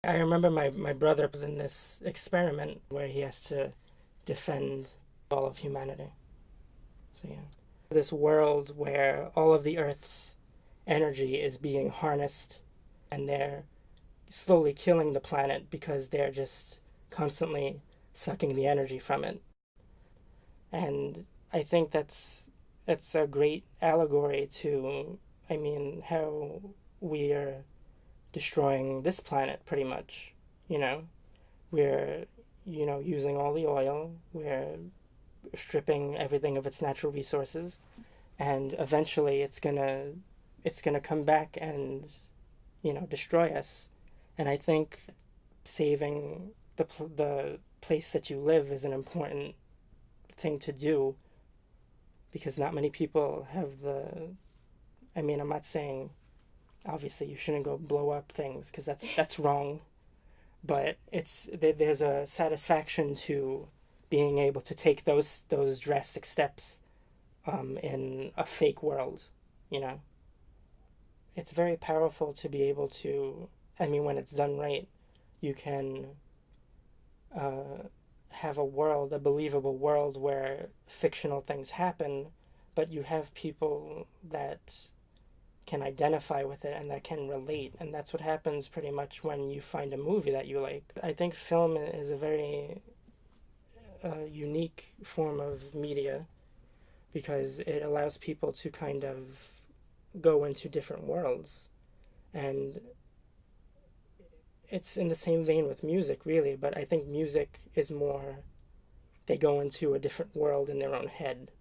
I remember my brother was in this experiment where he has to defend all of humanity. So yeah. This world where all of the Earth's energy is being harnessed and they're slowly killing the planet because they're just constantly sucking the energy from it. And I think that's a great allegory to, I mean, how we are destroying this planet pretty much. You know, we're, using all the oil, we're stripping everything of its natural resources, and eventually it's gonna come back and, destroy us. And I think saving the place that you live is an important thing to do because not many people have the. I mean, I'm not saying obviously you shouldn't go blow up things because that's wrong, but there's a satisfaction to being able to take those drastic steps in a fake world, you know. It's very powerful to be able to. I mean, when it's done right, you can have a believable world where fictional things happen, but you have people that can identify with it and that can relate. And that's what happens pretty much when you find a movie that you like. I think film is a very unique form of media because it allows people to kind of go into different worlds. And it's in the same vein with music, really, but I think music is more, they go into a different world in their own head,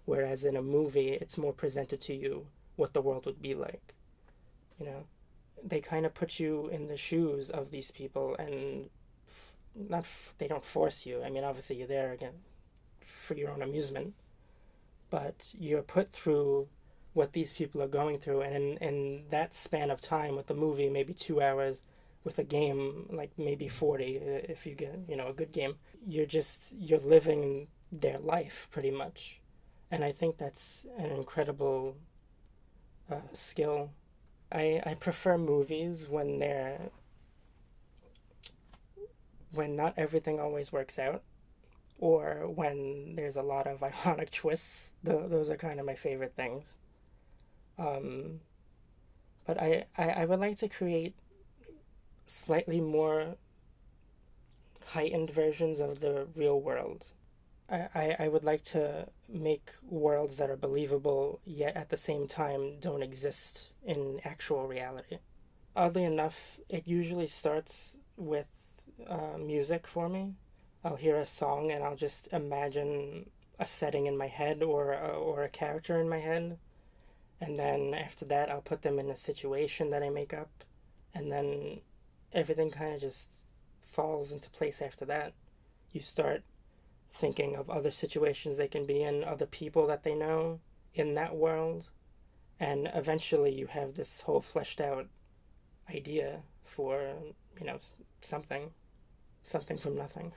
whereas in a movie, it's more presented to you what the world would be like. You know, they kind of put you in the shoes of these people, and not they don't force you. I mean, obviously you're there again for your own amusement, but you're put through what these people are going through, and in that span of time with the movie, maybe 2 hours, with a game like maybe 40 if you get a good game, you're living their life pretty much. And I think that's an incredible skill. I prefer movies when not everything always works out, or when there's a lot of ironic twists. Those are kind of my favorite things. um, but I would like to create slightly more heightened versions of the real world. I would like to make worlds that are believable, yet at the same time don't exist in actual reality. Oddly enough, it usually starts with music for me. I'll hear a song and I'll just imagine a setting in my head, or a character in my head, and then after that I'll put them in a situation that I make up, and then everything kind of just falls into place after that. You start thinking of other situations they can be in, other people that they know in that world, and eventually you have this whole fleshed out idea for, something, something from nothing.